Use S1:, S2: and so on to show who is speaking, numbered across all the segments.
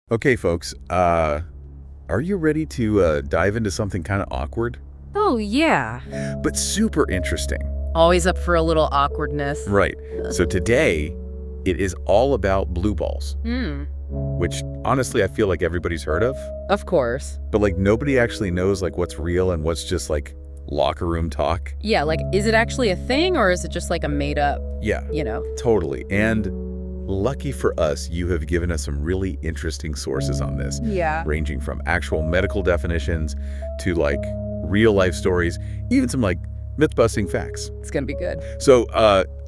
S1: Okay, folks, are you ready to dive into something kind of awkward,
S2: Oh, yeah.
S1: but super interesting?
S2: Always up for a little awkwardness.
S1: Right. So today, it is all about blue balls,
S2: Hmm.
S1: which honestly I feel like everybody's heard
S2: Of course.
S1: but like nobody actually knows like what's real and what's just like locker room talk.
S2: Yeah, like, is it actually a thing or is it just like a made up,
S1: Yeah, totally. And lucky for us, you have given us some really interesting sources on this,
S2: Yeah.
S1: ranging from actual medical definitions to like real life stories, even some like myth-busting facts.
S2: It's gonna be good.
S1: So,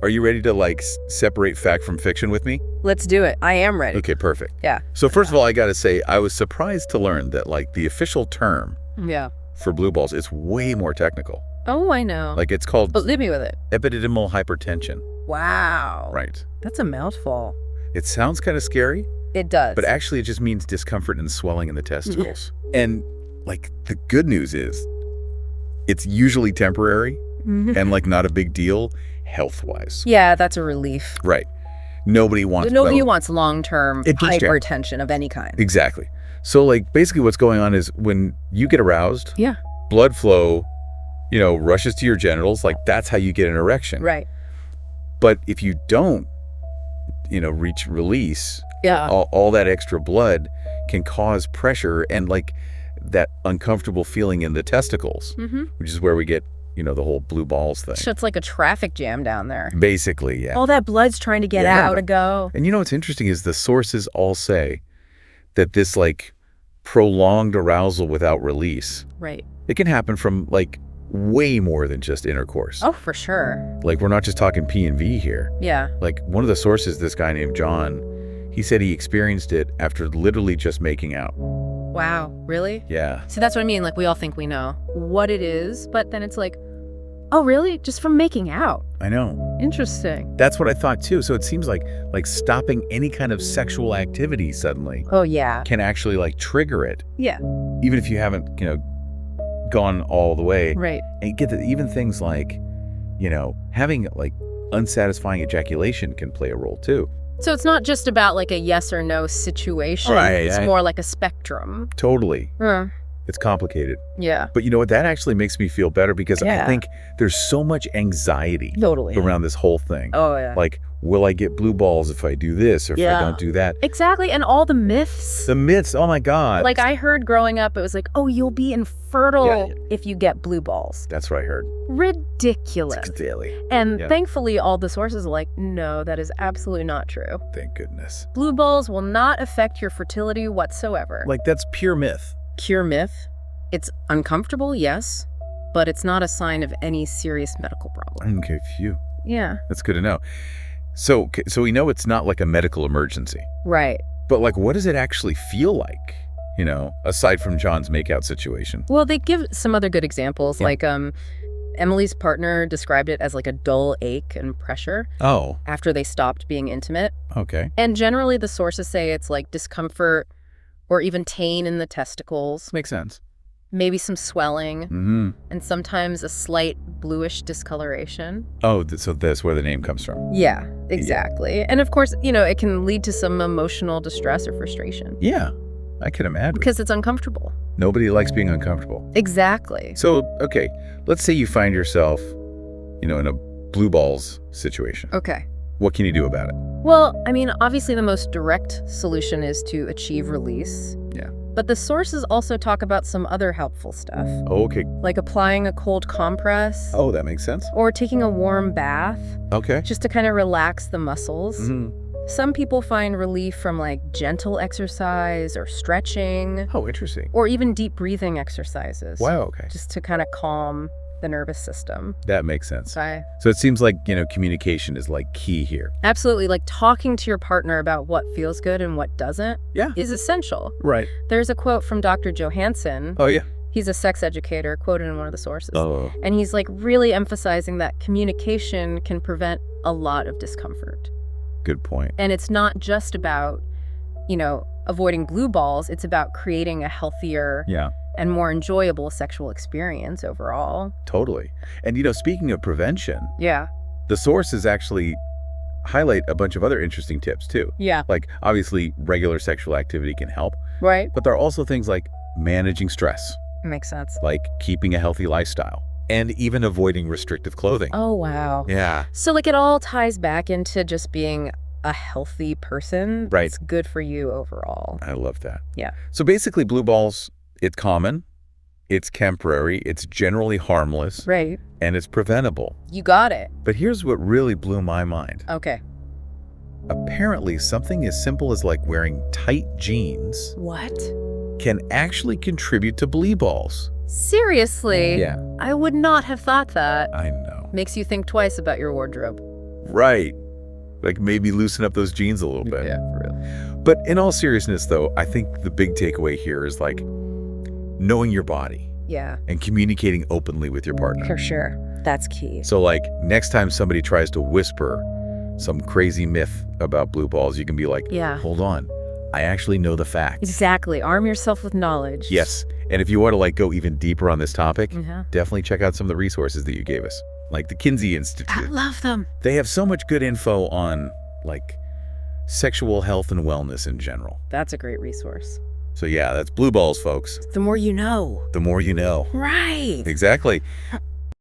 S1: are you ready to like separate fact from fiction with me?
S2: Let's do it. I am ready.
S1: Okay, perfect.
S2: Yeah.
S1: So first of all, I gotta say, I was surprised to learn that like the official term
S2: Yeah.
S1: for blue balls is way more technical.
S2: Oh, I know.
S1: Like it's called
S2: But leave me with it.
S1: epididymal hypertension.
S2: Wow.
S1: Right.
S2: That's a mouthful.
S1: It sounds kind of scary,
S2: It does.
S1: but actually it just means discomfort and swelling in the testicles. And like the good news is it's usually temporary and like not a big deal health-wise.
S2: Yeah, that's a relief.
S1: Right. Nobody wants
S2: Nobody wants long-term
S1: It just-
S2: hypertension of any kind.
S1: Exactly. So like basically what's going on is when you get aroused,
S2: Yeah.
S1: blood flow, rushes to your genitals, like that's how you get an erection.
S2: Right.
S1: But if you don't, reach release,
S2: Yeah.
S1: all that extra blood can cause pressure and like that uncomfortable feeling in the testicles, which is where we get, the whole blue balls thing.
S2: So it's like a traffic jam down there.
S1: Basically, yeah.
S2: All that blood's trying to get out to go.
S1: And what's interesting is the sources all say that this like prolonged arousal without release,
S2: Right.
S1: it can happen from like way more than just intercourse.
S2: Oh, for sure.
S1: Like we're not just talking P&V here.
S2: Yeah.
S1: Like one of the sources, this guy named John, he said he experienced it after literally just making out.
S2: Wow. Really?
S1: Yeah.
S2: See, that's what I mean. Like, we all think we know what it is, but then it's like, oh, really? Just from making out.
S1: I know.
S2: Interesting.
S1: That's what I thought too. So it seems like stopping any kind of sexual activity suddenly
S2: Oh, yeah.
S1: can actually like trigger it,
S2: Yeah.
S1: even if you haven't, gone all the way.
S2: Right.
S1: And get that even things like, having like unsatisfying ejaculation can play a role too.
S2: So it's not just about like a yes or no situation.
S1: Right,
S2: It's
S1: I-
S2: more like a spectrum.
S1: Totally.
S2: Huh.
S1: It's complicated.
S2: Yeah.
S1: But you know what? That actually makes me feel better because I
S2: Yeah.
S1: think there's so much anxiety
S2: Totally.
S1: around this whole thing.
S2: Oh, yeah.
S1: Like, will I get blue balls if I do this or if I
S2: Yeah.
S1: don't do that?
S2: Exactly. And all the myths.
S1: The myths, oh my God.
S2: Like, I heard growing up, it was like, oh, you'll be infertile
S1: Yeah.
S2: if you get blue balls.
S1: That's what I heard.
S2: Ridiculous.
S1: Daily.
S2: And
S1: Yeah.
S2: thankfully, all the sources are like, no, that is absolutely not true.
S1: Thank goodness.
S2: Blue balls will not affect your fertility whatsoever.
S1: Like, that's pure myth.
S2: Pure myth. It's uncomfortable, yes, but it's not a sign of any serious medical problem.
S1: Okay, phew.
S2: Yeah.
S1: That's good to know. So we know it's not like a medical emergency.
S2: Right.
S1: But like, what does it actually feel like? Aside from John's makeout situation.
S2: Well, they give some other good examples.
S1: Yeah.
S2: Like, Emily's partner described it as like a dull ache and pressure
S1: Oh,
S2: after they stopped being intimate.
S1: okay.
S2: And generally, the sources say it's like discomfort or even pain in the testicles,
S1: Makes sense.
S2: maybe some swelling,
S1: Mm-hmm.
S2: and sometimes a slight bluish discoloration.
S1: Oh, so that's where the name comes from.
S2: Yeah, exactly. And of course, it can lead to some emotional distress or frustration
S1: Yeah, I can imagine.
S2: because it's uncomfortable.
S1: Nobody likes being uncomfortable.
S2: Exactly.
S1: So, okay, let's say you find yourself, in a blue balls situation.
S2: Okay.
S1: What can you do about it?
S2: Well, I mean, obviously the most direct solution is to achieve release.
S1: Yeah.
S2: But the sources also talk about some other helpful stuff,
S1: Oh, okay.
S2: like applying a cold compress
S1: Oh, that makes sense.
S2: or taking a warm bath
S1: Okay.
S2: just to kind of relax the muscles.
S1: Mhm.
S2: Some people find relief from like gentle exercise or stretching
S1: Oh, interesting.
S2: or even deep breathing exercises.
S1: Wow, okay.
S2: Just to kind of calm the nervous system.
S1: That makes sense.
S2: Okay.
S1: So it seems like, communication is like key here.
S2: Absolutely. Like talking to your partner about what feels good and what doesn't
S1: Yeah.
S2: is essential.
S1: Right.
S2: There's a quote from Dr. Johansson.
S1: Oh, yeah.
S2: He's a sex educator, quoted in one of the sources.
S1: Oh,
S2: And he's like really emphasizing that communication can prevent a lot of discomfort.
S1: good point.
S2: And it's not just about, avoiding blue balls. It's about creating a healthier
S1: Yeah,
S2: and more enjoyable sexual experience overall.
S1: totally. And, speaking of prevention,
S2: Yeah.
S1: the sources actually highlight a bunch of other interesting tips too.
S2: Yeah.
S1: Like, obviously, regular sexual activity can help,
S2: Right.
S1: but there are also things like managing stress,
S2: Makes sense.
S1: like keeping a healthy lifestyle, and even avoiding restrictive clothing.
S2: Oh, wow.
S1: Yeah.
S2: So, like, it all ties back into just being a healthy person.
S1: Right.
S2: It's good for you overall.
S1: I love that.
S2: Yeah.
S1: So basically, blue balls, it's common, it's temporary, it's generally harmless,
S2: Right.
S1: and it's preventable.
S2: You got it.
S1: But here's what really blew my mind.
S2: Okay.
S1: Apparently, something as simple as like wearing tight jeans
S2: What?
S1: can actually contribute to blee balls.
S2: Seriously?
S1: Yeah.
S2: I would not have thought that.
S1: I know.
S2: Makes you think twice about your wardrobe.
S1: Right. Like maybe loosen up those jeans a little bit.
S2: Yeah, for real.
S1: But in all seriousness, though, I think the big takeaway here is like knowing your body
S2: Yeah,
S1: and communicating openly with your partner.
S2: for sure. That's key.
S1: So like next time somebody tries to whisper some crazy myth about blue balls, you can be like,
S2: Yeah.
S1: hold on, I actually know the facts.
S2: Exactly. Arm yourself with knowledge.
S1: Yes. And if you want to like go even deeper on this topic,
S2: Yeah.
S1: definitely check out some of the resources that you gave us, like the Kinsey
S2: I
S1: Institute.
S2: love them.
S1: They have so much good info on like sexual health and wellness in general.
S2: That's a great resource.
S1: So yeah, that's blue balls, folks.
S2: The more you know.
S1: The more you know.
S2: Right.
S1: Exactly.